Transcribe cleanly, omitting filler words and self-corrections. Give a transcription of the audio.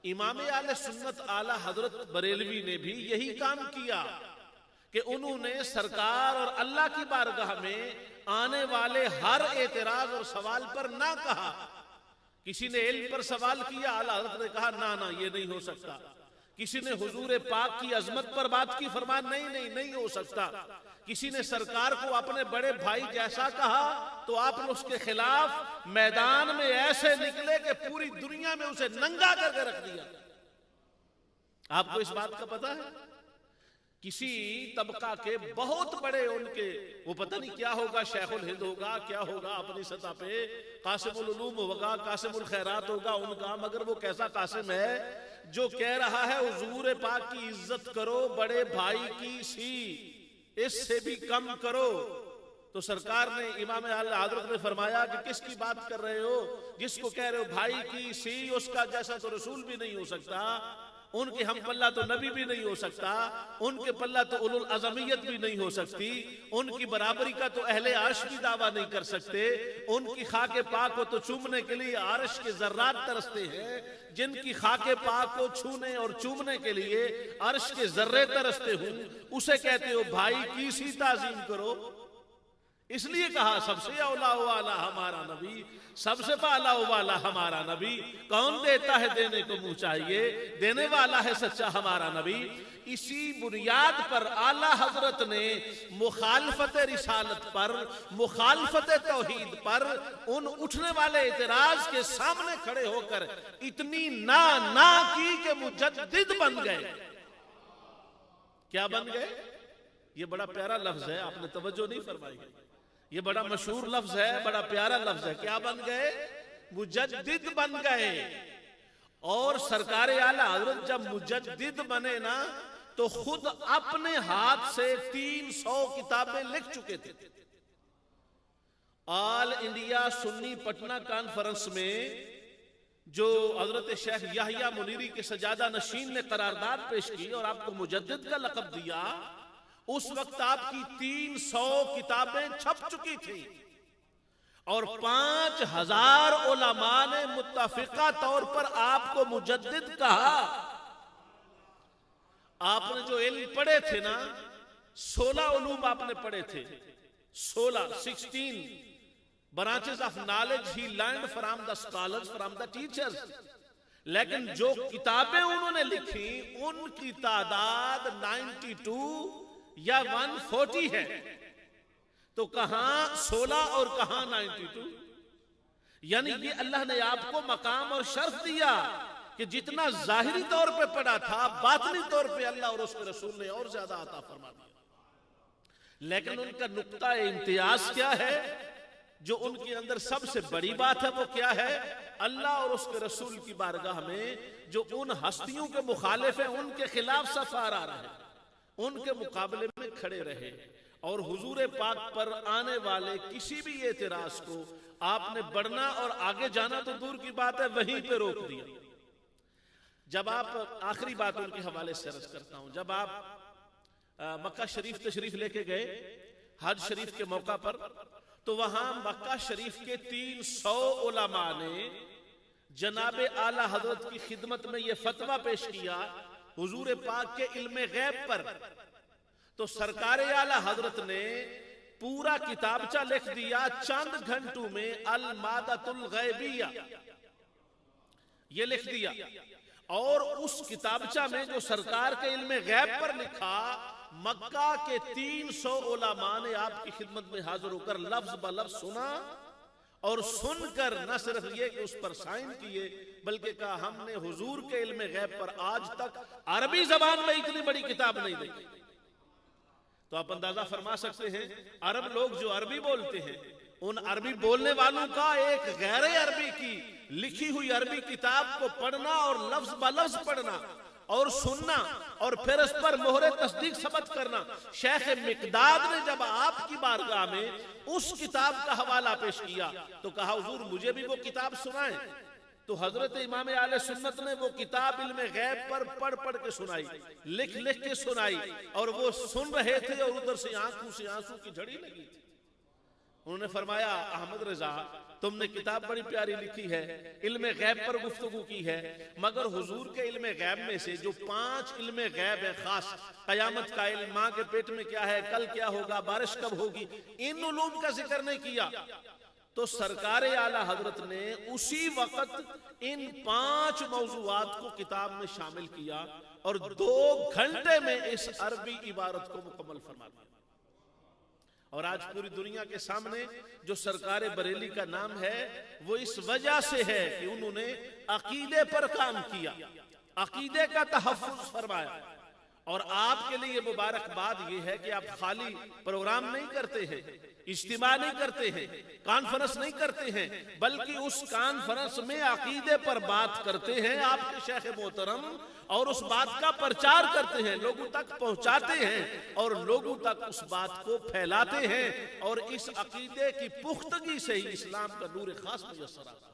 امام اہل سنت اعلی حضرت بریلوی نے بھی یہی کام کیا کہ انہوں نے سرکار اور اللہ کی بارگاہ میں آنے والے ہر اعتراض اور سوال پر نہ کہا. کسی نے علم پر سوال کیا، اعلی حضرت نے کہا نہ یہ نہیں ہو سکتا. کسی نے حضور پاک کی عظمت پر بات کی، فرمایا نہیں ہو سکتا. کسی نے سرکار کو اپنے بڑے بھائی جیسا کہا تو آپ نے اس کے خلاف میدان میں ایسے نکلے کہ پوری دنیا میں اسے ننگا کر کے رکھ دیا. آپ کو اس بات کا پتہ ہے؟ کسی طبقہ کے بہت بڑے ان کے، وہ پتہ نہیں کیا ہوگا، شیخ الہند ہوگا، کیا ہوگا اپنی سطح پہ، قاسم العلوم ہوگا، قاسم الخیرات ہوگا ان کا، مگر وہ کیسا قاسم ہے جو کہہ رہا ہے حضور پاک کی عزت کرو، بڑے بھائی کی سی اس سے بھی کم کرو. تو سرکار نے، امام اعلی حضرت نے فرمایا کہ کس کی بات کر رہے ہو؟ جس کو کہہ رہے ہو بھائی کی سی، اس کا جیسا تو رسول بھی نہیں ہو سکتا، ان کے ہم پلہ تو نبی بھی نہیں ہو سکتا، ان کے پلہ تو اولو العزمیت بھی نہیں ہو سکتی، ان کی برابری کا تو اہل عرش بھی دعویٰ نہیں کر سکتے. ان کی خاک پاک کو تو چومنے کے لیے عرش کے ذرات ترستے ہیں. جن کی خاک پاک کو چھونے اور چومنے کے لیے عرش کے ذرے ترستے ہوں، اسے کہتے ہو بھائی کی سی تعظیم کرو. اس لیے کہا سب سے اولا والا ہمارا نبی، سب سے پالا والا ہمارا نبی. کون دیتا ہے دینے کو منہ چاہیے، دینے والا ہے سچا ہمارا نبی. اسی بنیاد پر اعلی حضرت نے مخالفت رسالت پر، مخالفت توحید پر، ان اٹھنے والے اعتراض کے سامنے کھڑے ہو کر اتنی نا کی کہ مجدد بن گئے. کیا بن گئے؟ یہ بڑا پیارا لفظ ہے، آپ نے توجہ نہیں فرمائی. یہ بڑا مشہور لفظ ہے، بڑا پیارا لفظ ہے. کیا بن گئے؟ مجدد بن گئے. اور سرکار اعلی حضرت جب مجدد بنے نا تو خود اپنے ہاتھ سے 300 کتابیں لکھ چکے تھے. آل انڈیا سنی پٹنہ کانفرنس میں جو حضرت شیخ یحییٰ منیری کے سجادہ نشین نے قرارداد پیش کی اور آپ کو مجدد کا لقب دیا، اس وقت آپ کی 300 کتابیں چھپ چکی تھی اور 5000 علماء نے متفقہ طور پر آپ کو مجدد کہا. آپ نے جو علم پڑھے تھے نا، 16 علوم آپ نے پڑھے تھے، 16 branches of knowledge he learned from the scholars, from the teachers. لیکن جو کتابیں انہوں نے لکھی ان کی تعداد 92 یا 140 ہے. تو کہاں 16 اور کہاں 92؟ یعنی یہ اللہ نے آپ کو مقام اور شرف دیا کہ جتنا ظاہری طور پہ پڑھا تھا، باطنی طور پہ اللہ اور اس کے رسول نے اور زیادہ عطا فرما دیا. لیکن ان کا نقطہ امتیاز کیا ہے؟ جو ان کے اندر سب سے بڑی بات ہے وہ کیا ہے؟ اللہ اور اس کے رسول کی بارگاہ میں جو ان ہستیوں کے مخالف ہیں ان کے خلاف سفارا رہے، ان کے مقابلے میں کھڑے رہے، اور حضور پاک پر آنے والے کسی بھی اعتراض کو آپ نے بڑھنا اور آگے جانا تو دور کی بات ہے وہیں پہ روک دیا. جب آپ، آخری بات ان کے حوالے سے عرض کرتا ہوں، جب آپ مکہ شریف تشریف لے کے گئے حج شریف کے موقع پر، تو وہاں مکہ شریف کے 300 علماء نے جناب اعلی حضرت کی خدمت میں یہ فتویٰ پیش کیا حضور پاک کے علم غیب پر. تو سرکار اعلی حضرت نے پورا کتابچہ لکھ دیا چند گھنٹوں میں، المادۃ الغیبیہ یہ لکھ دیا. اور اس کتابچہ میں جو سرکار کے علم غیب پر لکھا، مکہ کے 300 علماء نے آپ کی خدمت میں حاضر ہو کر لفظ بلفظ سنا، اور سن کر نہ صرف یہ کہ اس پر سائن کیے بلکہ کہا ہم نے حضور کے علم غیب پر آج تک عربی زبان میں اتنی بڑی کتاب نہیں دیکھی. تو آپ اندازہ فرما سکتے ہیں عرب لوگ جو عربی بولتے ہیں، ان عربی بولنے والوں کا ایک غیر عربی کی لکھی ہوئی عربی کتاب کو پڑھنا اور لفظ بلفظ پڑھنا اور سننا اور پھر اس پر مہر تصدیق ثبت کرنا. شیخ مقداد نے جب آپ کی بارگاہ میں اس کتاب کا حوالہ پیش کیا تو کہا حضور مجھے بھی وہ کتاب سنائیں. تو حضرت امام اہل سنت نے وہ کتاب علم غیب پر پڑھ پڑھ کے سنائی، لکھ لکھ کے سنائی، اور وہ سن رہے تھے اور ادھر سے آنکھوں سے آنسو کی جھڑی لگی تھی. انہوں نے فرمایا احمد رضا تم نے کتاب بڑی پیاری لکھی ہے، علم غیب پر گفتگو کی ہے، مگر حضور کے علم غیب میں سے جو 5 علم غیب ہے خاص، قیامت کا علم، ماں کے پیٹ میں کیا ہے، کل کیا ہوگا، بارش کب ہوگی، ان علوم کا ذکر نہیں کیا۔ تو سرکار اعلیٰ حضرت نے اسی وقت ان 5 موضوعات کو کتاب میں شامل کیا اور 2 گھنٹے میں اس عربی عبارت کو مکمل فرما دیا۔ اور آج پوری دنیا کے سامنے جو سرکار بریلی کا نام ہے وہ اس وجہ سے ہے کہ انہوں نے عقیدے پر کام کیا، عقیدے کا تحفظ فرمایا۔ اور آپ کے لیے مبارک بات یہ ہے کہ آپ خالی پروگرام نہیں کرتے ہیں، اجتماع نہیں کرتے ہیں، کانفرنس نہیں کرتے ہیں، بلکہ اس کانفرنس میں عقیدے پر بات کرتے ہیں آپ کے شیخ محترم، اور اس بات کا پرچار کرتے ہیں، لوگوں تک پہنچاتے ہیں اور لوگوں تک اس بات کو پھیلاتے ہیں، اور اس عقیدے کی پختگی سے ہی اسلام کا نور خاص میسر آتا ہے۔